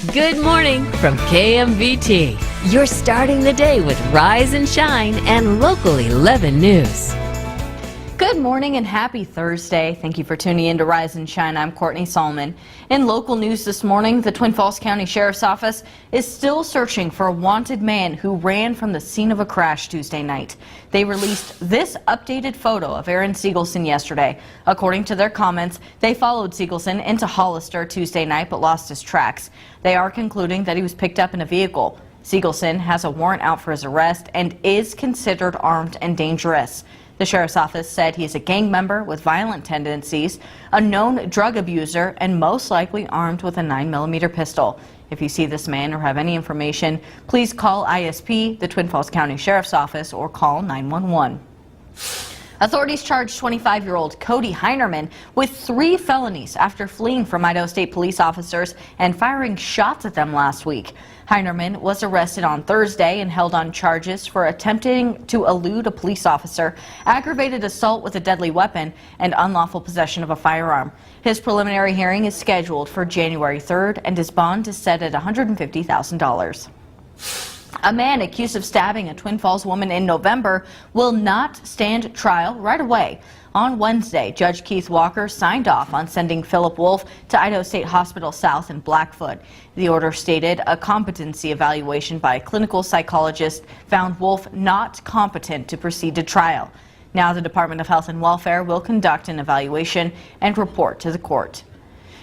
Good morning from KMVT. You're starting the day with Rise and Shine and Local 11 News. Good morning and happy Thursday. Thank you for tuning in to Rise and Shine. I'm Courtney Solomon. In local news this morning, the Twin Falls County Sheriff's Office is still searching for a wanted man who ran from the scene of a crash Tuesday night. They released this updated photo of Aaron Siegelson yesterday. According to their comments, they followed Siegelson into Hollister Tuesday night but lost his tracks. They are concluding that he was picked up in a vehicle. Siegelson has a warrant out for his arrest and is considered armed and dangerous. The Sheriff's Office said he is a gang member with violent tendencies, a known drug abuser, and most likely armed with a 9mm pistol. If you see this man or have any information, please call ISP, the Twin Falls County Sheriff's Office, or call 911. Authorities charged 25-year-old Cody Heinerman with 3 felonies after fleeing from Idaho State police officers and firing shots at them last week. Heinerman was arrested on Thursday and held on charges for attempting to elude a police officer, aggravated assault with a deadly weapon, and unlawful possession of a firearm. His preliminary hearing is scheduled for January 3rd, and his bond is set at $150,000. A man accused of stabbing a Twin Falls woman in November will not stand trial right away. On Wednesday, Judge Keith Walker signed off on sending Philip Wolf to Idaho State Hospital South in Blackfoot. The order stated a competency evaluation by a clinical psychologist found Wolf not competent to proceed to trial. Now the Department of Health and Welfare will conduct an evaluation and report to the court.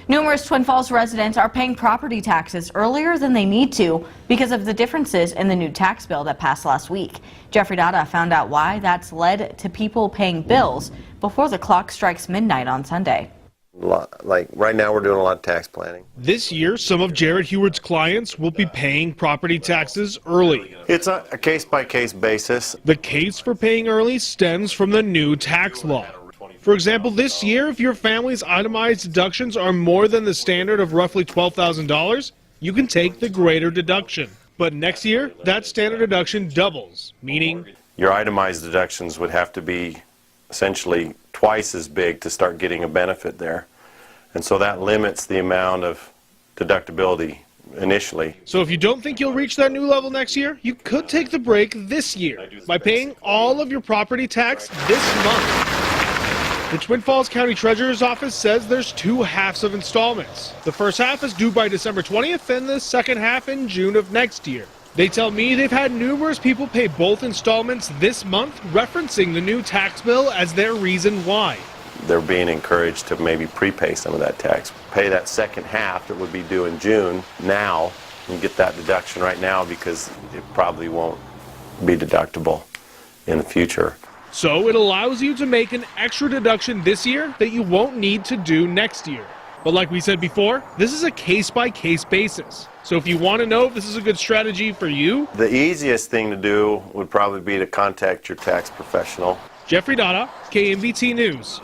Numerous Twin Falls residents are paying property taxes earlier than they need to because of the differences in the new tax bill that passed last week. Jeffrey Dada found out why that's led to people paying bills before the clock strikes midnight on Sunday. Like right now we're doing a lot of tax planning. This year, some of Jared Heward's clients will be paying property taxes early. It's a case-by-case basis. The case for paying early stems from the new tax law. For example, this year, if your family's itemized deductions are more than the standard of roughly $12,000, you can take the greater deduction. But next year, that standard deduction doubles, meaning your itemized deductions would have to be essentially twice as big to start getting a benefit there. And so that limits the amount of deductibility initially. So if you don't think you'll reach that new level next year, you could take the break this year by paying all of your property tax this month. The Twin Falls County Treasurer's Office says there's 2 halves of installments. The first half is due by December 20th and the second half in June of next year. They tell me they've had numerous people pay both installments this month, referencing the new tax bill as their reason why. They're being encouraged to maybe prepay some of that tax. Pay that second half that would be due in June now and get that deduction right now because it probably won't be deductible in the future. So it allows you to make an extra deduction this year that you won't need to do next year. But like we said before, this is a case-by-case basis. So if you want to know if this is a good strategy for you, the easiest thing to do would probably be to contact your tax professional. Jeffrey Dada, KMVT News.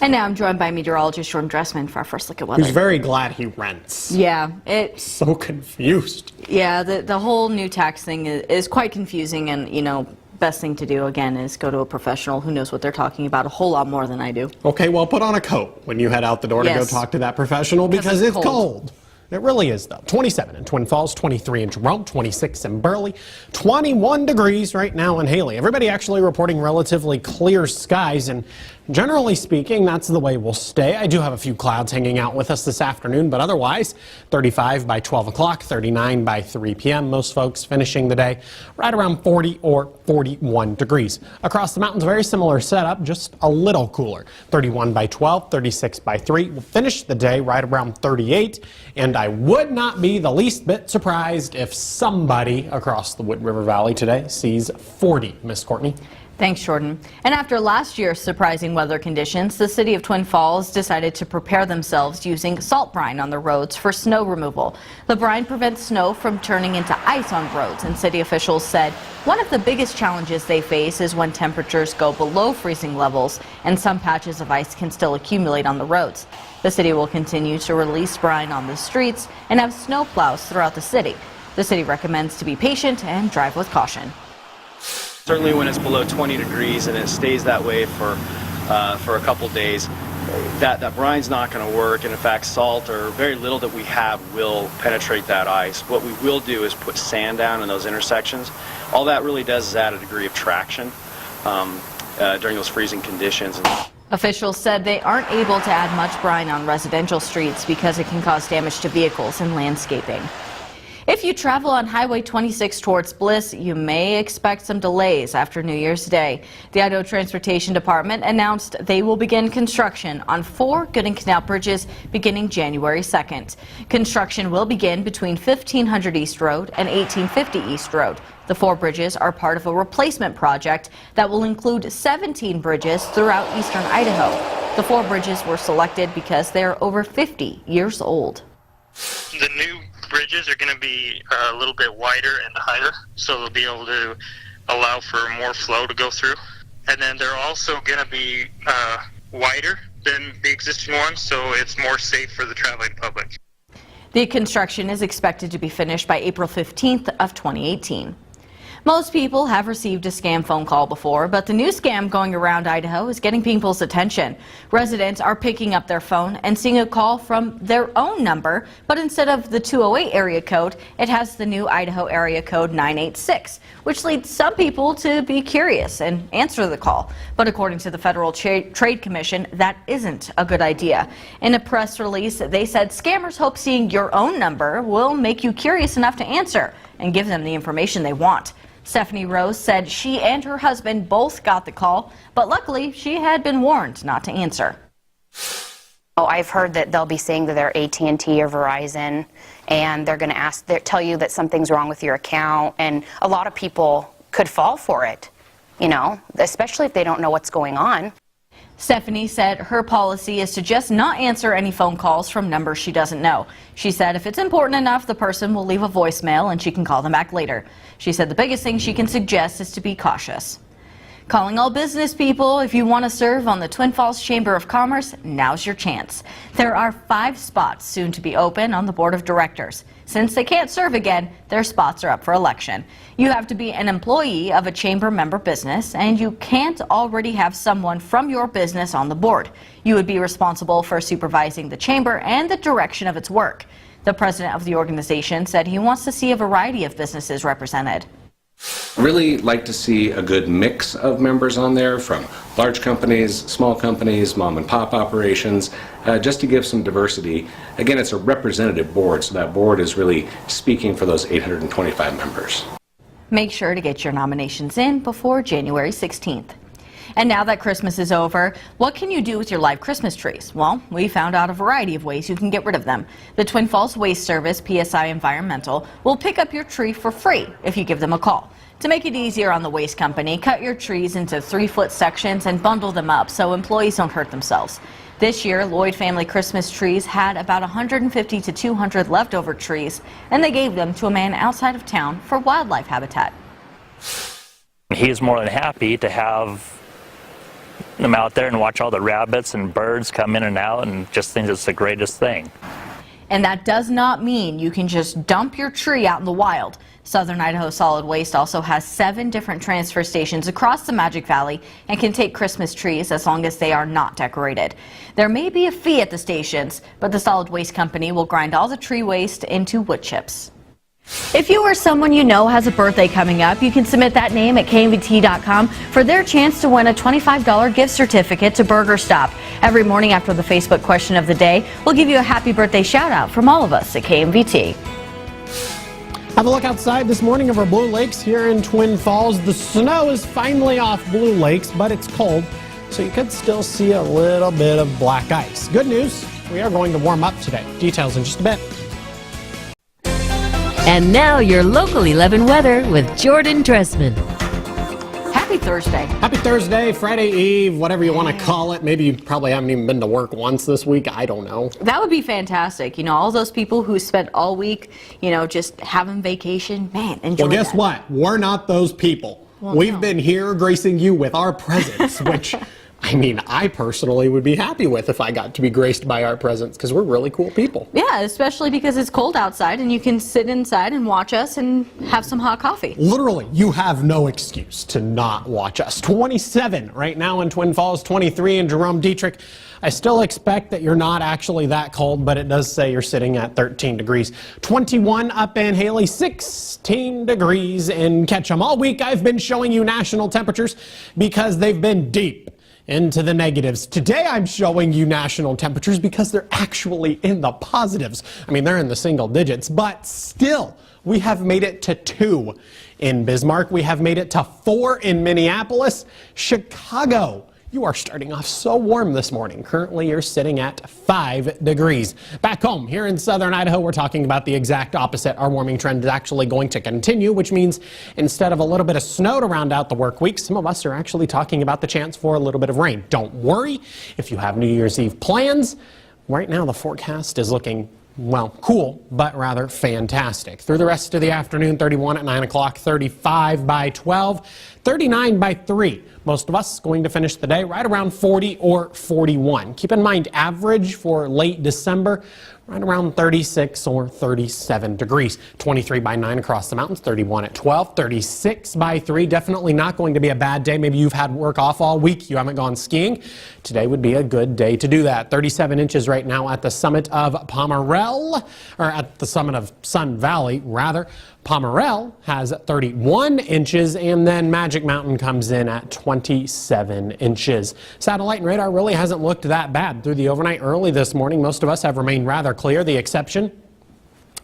And now I'm joined by meteorologist Jordan Dressman for our first look at weather. He's very glad he rents. Yeah, So confused. Yeah, the whole new tax thing is quite confusing, and you know, best thing to do again is go to a professional who knows what they're talking about a whole lot more than I do. Okay, well, put on a coat when you head out the door to go talk to that professional because it's cold. It really is, though. 27 in Twin Falls, 23 in Jerome, 26 in Burley, 21 degrees right now in Haley. Everybody actually reporting relatively clear skies, and generally speaking, that's the way we'll stay. I do have a few clouds hanging out with us this afternoon, but otherwise, 35 by 12 o'clock, 39 by 3 p.m. Most folks finishing the day right around 40 or 41 degrees. Across the mountains, very similar setup, just a little cooler. 31 by 12, 36 by 3. We'll finish the day right around 38, and I would not be the least bit surprised if somebody across the Wood River Valley today sees 40, Miss Courtney. Thanks, Jordan. And after last year's surprising weather conditions, the city of Twin Falls decided to prepare themselves using salt brine on the roads for snow removal. The brine prevents snow from turning into ice on roads, and city officials said one of the biggest challenges they face is when temperatures go below freezing levels and some patches of ice can still accumulate on the roads. The city will continue to release brine on the streets and have snow plows throughout the city. The city recommends to be patient and drive with caution. Certainly when it's below 20 degrees and it stays that way for a couple days, that brine's not going to work, and in fact salt or very little that we have will penetrate that ice. What we will do is put sand down in those intersections. All that really does is add a degree of traction during those freezing conditions. Officials said they aren't able to add much brine on residential streets because it can cause damage to vehicles and landscaping. If you travel on Highway 26 towards Bliss, you may expect some delays after New Year's Day. The Idaho Transportation Department announced they will begin construction on 4 Gooding Canal bridges beginning January 2nd. Construction will begin between 1500 East Road and 1850 East Road. The 4 bridges are part of a replacement project that will include 17 bridges throughout eastern Idaho. The 4 bridges were selected because they are over 50 years old. The new bridges are going to be a little bit wider and higher, so they'll be able to allow for more flow to go through. And then they're also going to be wider than the existing ones, so it's more safe for the traveling public. The construction is expected to be finished by April 15th of 2018. Most people have received a scam phone call before, but the new scam going around Idaho is getting people's attention. Residents are picking up their phone and seeing a call from their own number, but instead of the 208 area code, it has the new Idaho area code 986, which leads some people to be curious and answer the call. But according to the Federal Trade Commission, that isn't a good idea. In a press release, they said scammers hope seeing your own number will make you curious enough to answer and give them the information they want. Stephanie Rose said she and her husband both got the call, but luckily she had been warned not to answer. Oh, I've heard that they'll be saying that they're AT&T or Verizon, and they're going to tell you that something's wrong with your account, and a lot of people could fall for it, you know, especially if they don't know what's going on. Stephanie said her policy is to just not answer any phone calls from numbers she doesn't know. She said if it's important enough, the person will leave a voicemail and she can call them back later. She said the biggest thing she can suggest is to be cautious. Calling all business people, if you want to serve on the Twin Falls Chamber of Commerce, now's your chance. There are 5 spots soon to be open on the board of directors. Since they can't serve again, their spots are up for election. You have to be an employee of a chamber member business, and you can't already have someone from your business on the board. You would be responsible for supervising the chamber and the direction of its work. The president of the organization said he wants to see a variety of businesses represented. Really like to see a good mix of members on there, from large companies, small companies, mom and pop operations, just to give some diversity. Again, it's a representative board, so that board is really speaking for those 825 members. Make sure to get your nominations in before January 16th. And now that Christmas is over, what can you do with your live Christmas trees? Well, we found out a variety of ways you can get rid of them. The Twin Falls Waste Service, PSI Environmental, will pick up your tree for free if you give them a call. To make it easier on the waste company, cut your trees into 3-foot sections and bundle them up so employees don't hurt themselves. This year, Lloyd Family Christmas Trees had about 150 to 200 leftover trees, and they gave them to a man outside of town for wildlife habitat. He's more than happy to have them out there and watch all the rabbits and birds come in and out, and just thinks it's the greatest thing. And that does not mean you can just dump your tree out in the wild. Southern Idaho Solid Waste also has 7 different transfer stations across the Magic Valley and can take Christmas trees as long as they are not decorated. There may be a fee at the stations, but the Solid Waste Company will grind all the tree waste into wood chips. If you or someone you know has a birthday coming up, you can submit that name at KMVT.com for their chance to win a $25 gift certificate to Burger Stop. Every morning after the Facebook question of the day, we'll give you a happy birthday shout out from all of us at KMVT. Have a look outside this morning over Blue Lakes here in Twin Falls. The snow is finally off Blue Lakes, but it's cold, so you could still see a little bit of black ice. Good news, we are going to warm up today. Details in just a bit. And now your Local 11 weather with Jordan Dressman. Happy Thursday. Happy Thursday, Friday Eve, whatever you want to call it. Maybe you probably haven't even been to work once this week. I don't know. That would be fantastic. You know, all those people who spent all week, you know, just having vacation, man, enjoy Well, guess that. what? We're not those people. Well, We've no. been here gracing you with our presence, which I I mean, I personally would be happy with if I got to be graced by our presence, because we're really cool people. Yeah, especially because it's cold outside and you can sit inside and watch us and have some hot coffee. Literally, you have no excuse to not watch us. 27 right now in Twin Falls, 23 in Jerome Dietrich. I still expect that you're not actually that cold, but it does say you're sitting at 13 degrees. 21 up in Haley, 16 degrees in Ketchum. All week I've been showing you national temperatures because they've been deep into the negatives. Today I'm showing you national temperatures because they're actually in the positives. I mean, they're in the single digits, but still, we have made it to 2 in Bismarck. We have made it to 4 in Minneapolis. Chicago, you are starting off so warm this morning. Currently, you're sitting at 5 degrees. Back home, here in southern Idaho, we're talking about the exact opposite. Our warming trend is actually going to continue, which means instead of a little bit of snow to round out the work week, some of us are actually talking about the chance for a little bit of rain. Don't worry if you have New Year's Eve plans. Right now, the forecast is looking, well, cool, but rather fantastic. Through the rest of the afternoon, 31 at 9 o'clock, 35 by 12, 39 by 3. Most of us going to finish the day right around 40 or 41. Keep in mind, average for late December, right around 36 or 37 degrees. 23 by 9 across the mountains, 31 at 12, 36 by 3. Definitely not going to be a bad day. Maybe you've had work off all week. You haven't gone skiing. Today would be a good day to do that. 37 inches right now at the summit of Pomerel, or at the summit of Sun Valley, rather. Pomerel has 31 inches, and then Magic Mountain comes in at 27 inches. Satellite and radar really hasn't looked that bad through the overnight. Early this morning, most of us have remained rather clear. The exception,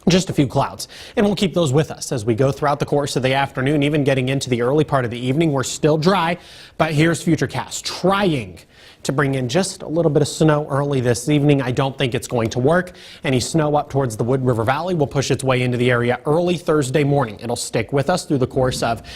just a few clouds, and we'll keep those with us as we go throughout the course of the afternoon, even getting into the early part of the evening. We're still dry, but here's Futurecast trying to bring in just a little bit of snow early this evening. I don't think it's going to work. Any snow up towards the Wood River Valley will push its way into the area early Thursday morning. It'll stick with us through the course of,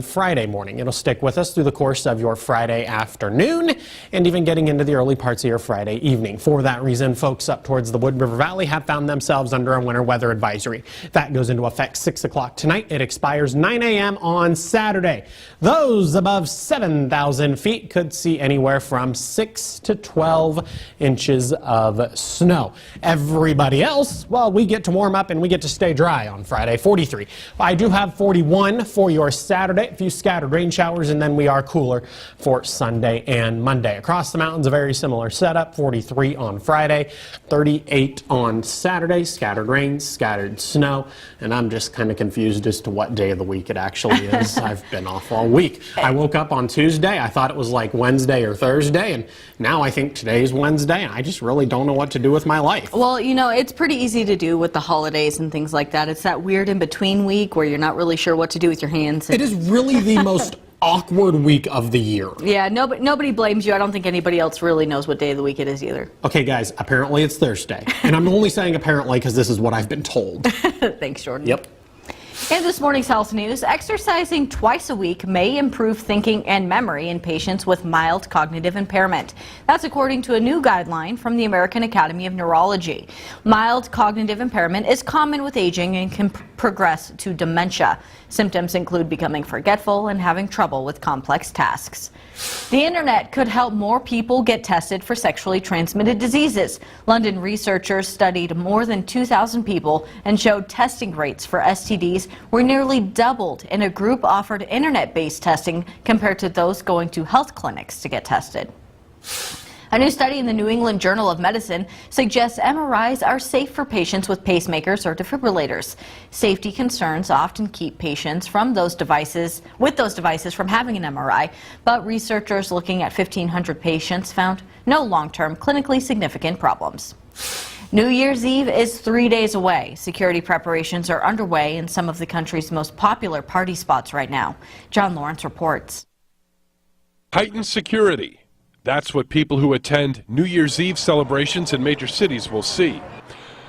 Friday morning. It'll stick with us through the course of your Friday afternoon and even getting into the early parts of your Friday evening. For that reason, folks up towards the Wood River Valley have found themselves under a winter weather advisory. That goes into effect 6 o'clock tonight. It expires 9 a.m. on Saturday. Those above 7,000 feet could see anywhere from 6 to 12 inches of snow. Everybody else, well, we get to warm up and we get to stay dry on Friday, 43. I do have 41 for your Saturday, a few scattered rain showers, and then we are cooler for Sunday and Monday. Across the mountains, a very similar setup, 43 on Friday, 38 on Saturday, scattered rain, scattered snow, and I'm just kind of confused as to what day of the week it actually is. I've been off all week. I woke up on Tuesday, I thought it was like Wednesday or Thursday, and now I think today's Wednesday, and I just really don't know what to do with my life. Well, you know, it's pretty easy to do with the holidays and things like that. It's that weird in-between week where you're not really sure what to do with your hands. It is really the most awkward week of the year. Yeah, nobody blames you. I don't think anybody else really knows what day of the week it is either. Okay, guys, apparently it's Thursday, and I'm only saying apparently because this is what I've been told. Thanks, Jordan. Yep. In this morning's health news, exercising twice a week may improve thinking and memory in patients with mild cognitive impairment. That's according to a new guideline from the American Academy of Neurology. Mild cognitive impairment is common with aging and can progress to dementia. Symptoms include becoming forgetful and having trouble with complex tasks. The internet could help more people get tested for sexually transmitted diseases. London researchers studied more than 2,000 people and showed testing rates for STDs were nearly doubled in a group offered internet-based testing compared to those going to health clinics to get tested. A new study in the New England Journal of Medicine suggests MRIs are safe for patients with pacemakers or defibrillators. Safety concerns often keep patients from those devices from having an MRI, but researchers looking at 1,500 patients found no long-term clinically significant problems. New Year's Eve is 3 days away. Security preparations are underway in some of the country's most popular party spots right now. John Lawrence reports. Heightened security. That's what people who attend New Year's Eve celebrations in major cities will see.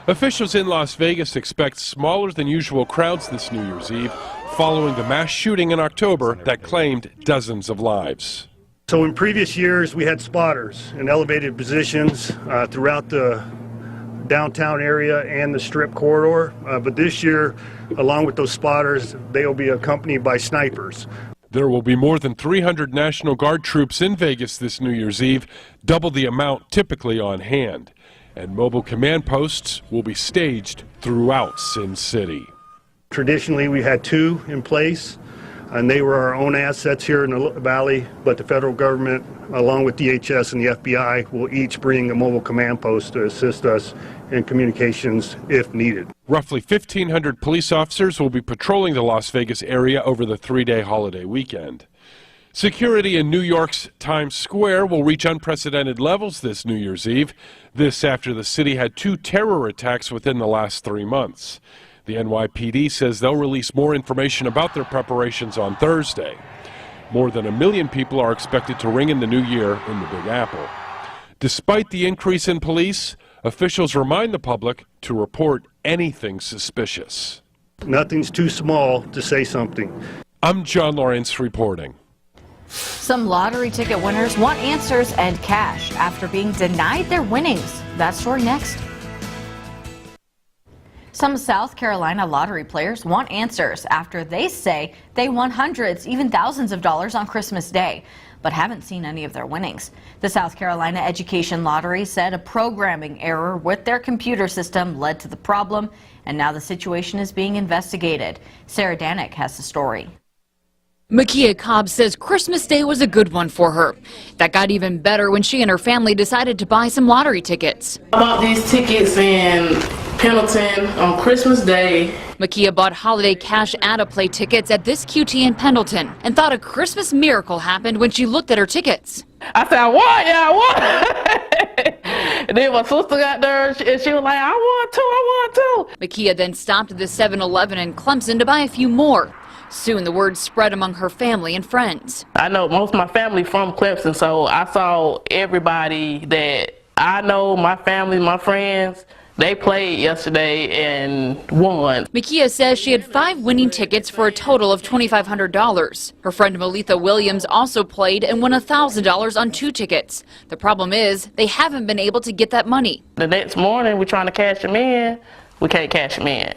Officials in Las Vegas expect smaller than usual crowds this New Year's Eve, following the mass shooting in October that claimed dozens of lives. So in previous years, we had spotters in elevated positions throughout the downtown area and the Strip corridor. But this year, along with those spotters, they will be accompanied by snipers. There will be more than 300 National Guard troops in Vegas this New Year's Eve, double the amount typically on hand. And mobile command posts will be staged throughout Sin City. Traditionally, we had 2 in place, and they were our own assets here in the valley, but the federal government, along with DHS and the FBI, will each bring a mobile command post to assist us in communications if needed. Roughly 1,500 police officers will be patrolling the Las Vegas area over the 3-day holiday weekend. Security in New York's Times Square will reach unprecedented levels this New Year's Eve. This after the city had 2 terror attacks within the last 3 months. The NYPD says they'll release more information about their preparations on Thursday. More than 1 million people are expected to ring in the new year in the Big Apple. Despite the increase in police, officials remind the public to report anything suspicious. Nothing's too small to say something. I'm John Lawrence reporting. Some lottery ticket winners want answers and cash after being denied their winnings. That story next. Some South Carolina lottery players want answers after they say they won hundreds, even thousands of dollars on Christmas Day, but haven't seen any of their winnings. The South Carolina Education Lottery said a programming error with their computer system led to the problem, and now the situation is being investigated. Sarah Danick has the story. Makia Cobb says Christmas Day was a good one for her. That got even better when she and her family decided to buy some lottery tickets. I bought these tickets in Pendleton on Christmas Day. Makia bought holiday cash add-a-play tickets at this QT in Pendleton and thought a Christmas miracle happened when she looked at her tickets. I said, I won, yeah, I won. And then my sister got there and she was like, I won too. Makia then stopped at the 7-Eleven in Clemson to buy a few more. Soon the word spread among her family and friends. I know most of my family from Clemson, so I saw everybody that I know, my family, my friends, they played yesterday and won. Makia says she had 5 winning tickets for a total of $2,500. Her friend Melitha Williams also played and won $1,000 on 2 tickets. The problem is they haven't been able to get that money. The next morning we're trying to cash them in. We can't cash them in.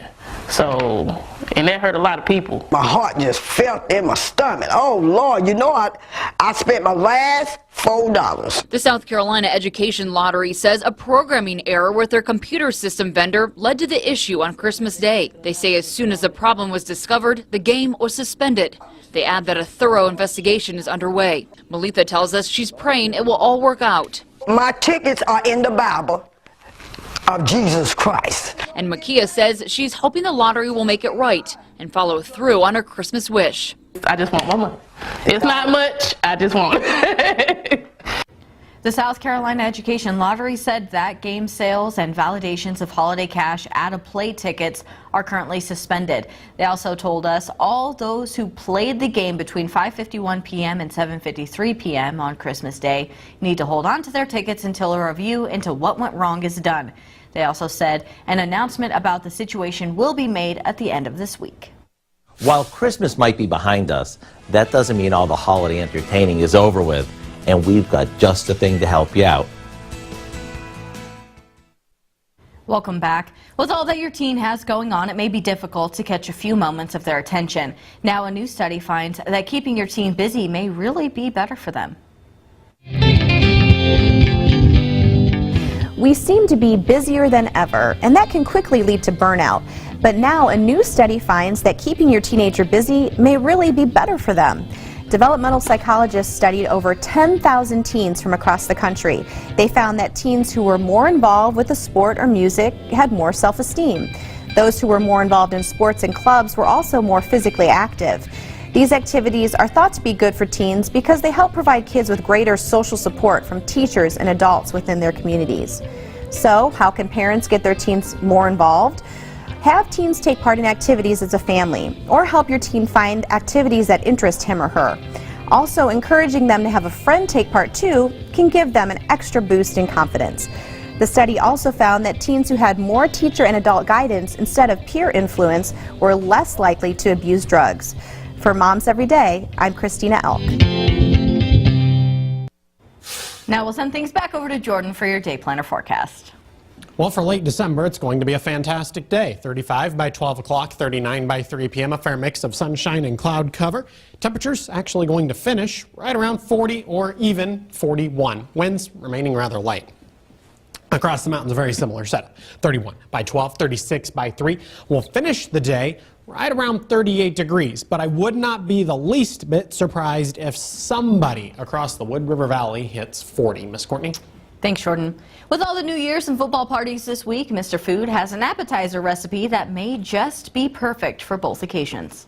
So, and that hurt a lot of people. My heart just felt in my stomach. Oh Lord, you know I spent my last $4. The South Carolina Education Lottery says a programming error with their computer system vendor led to the issue on Christmas Day. They say as soon as the problem was discovered, the game was suspended. They add that a thorough investigation is underway. Melitha tells us she's praying it will all work out. My tickets are in the Bible of Jesus Christ. And Makia says she's hoping the lottery will make it right and follow through on her Christmas wish. I just want my money. It's not much, I just want it. The South Carolina Education Lottery said that game sales and validations of holiday cash add-a-play tickets are currently suspended. They also told us all those who played the game between 5:51 p.m. and 7:53 p.m. on Christmas Day need to hold on to their tickets until a review into what went wrong is done. They also said an announcement about the situation will be made at the end of this week. While Christmas might be behind us, that doesn't mean all the holiday entertaining is over with, and we've got just the thing to help you out. Welcome back. With all that your teen has going on, it may be difficult to catch a few moments of their attention. Now, a new study finds that keeping your teen busy may really be better for them. We seem to be busier than ever, and that can quickly lead to burnout. But now a new study finds that keeping your teenager busy may really be better for them. Developmental psychologists studied over 10,000 teens from across the country. They found that teens who were more involved with a sport or music had more self-esteem. Those who were more involved in sports and clubs were also more physically active. These activities are thought to be good for teens because they help provide kids with greater social support from teachers and adults within their communities. So, how can parents get their teens more involved? Have teens take part in activities as a family, or help your teen find activities that interest him or her. Also, encouraging them to have a friend take part too can give them an extra boost in confidence. The study also found that teens who had more teacher and adult guidance instead of peer influence were less likely to abuse drugs. For Moms Every Day, I'm Christina Elk. Now we'll send things back over to Jordan for your day planner forecast. Well, for late December, it's going to be a fantastic day. 35 by 12 o'clock, 39 by 3 p.m., a fair mix of sunshine and cloud cover. Temperatures actually going to finish right around 40 or even 41. Winds remaining rather light. Across the mountains, a very similar setup. 31 by 12, 36 by 3. We'll finish the day right around 38 degrees, but I would not be the least bit surprised if somebody across the Wood River Valley hits 40. Miss Courtney? Thanks, Jordan. With all the New Year's and football parties this week, Mr. Food has an appetizer recipe that may just be perfect for both occasions.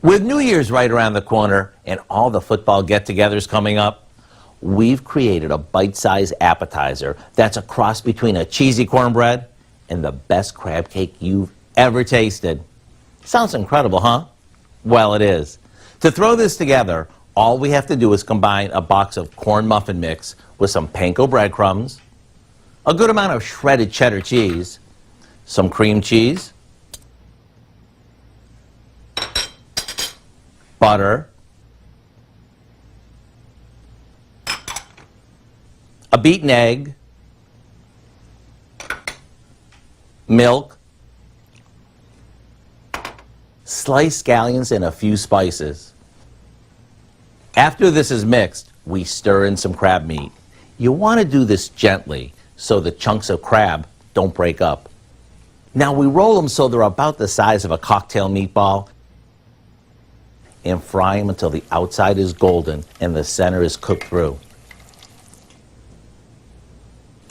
With New Year's right around the corner and all the football get-togethers coming up, we've created a bite-sized appetizer that's a cross between a cheesy cornbread and the best crab cake you've ever tasted. Sounds incredible, huh? Well, it is. To throw this together, all we have to do is combine a box of corn muffin mix with some panko breadcrumbs, a good amount of shredded cheddar cheese, some cream cheese, butter, a beaten egg, milk, sliced scallions, and a few spices. After this is mixed, we stir in some crab meat. You want to do this gently so the chunks of crab don't break up. Now we roll them so they're about the size of a cocktail meatball and fry them until the outside is golden and the center is cooked through.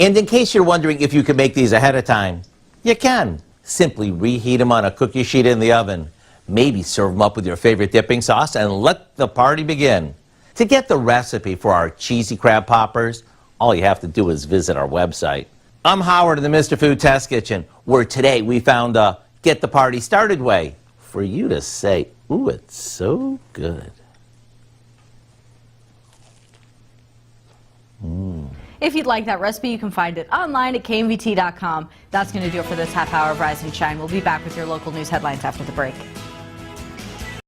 And in case you're wondering if you can make these ahead of time, you can. Simply reheat them on a cookie sheet in the oven. Maybe serve them up with your favorite dipping sauce and let the party begin. To get the recipe for our cheesy crab poppers, all you have to do is visit our website. I'm Howard in the Mr. Food Test Kitchen, where today we found a get the party started way for you to say, ooh, it's so good. If you'd like that recipe, you can find it online at KMVT.com. That's going to do it for this half hour of Rise and Shine. We'll be back with your local news headlines after the break.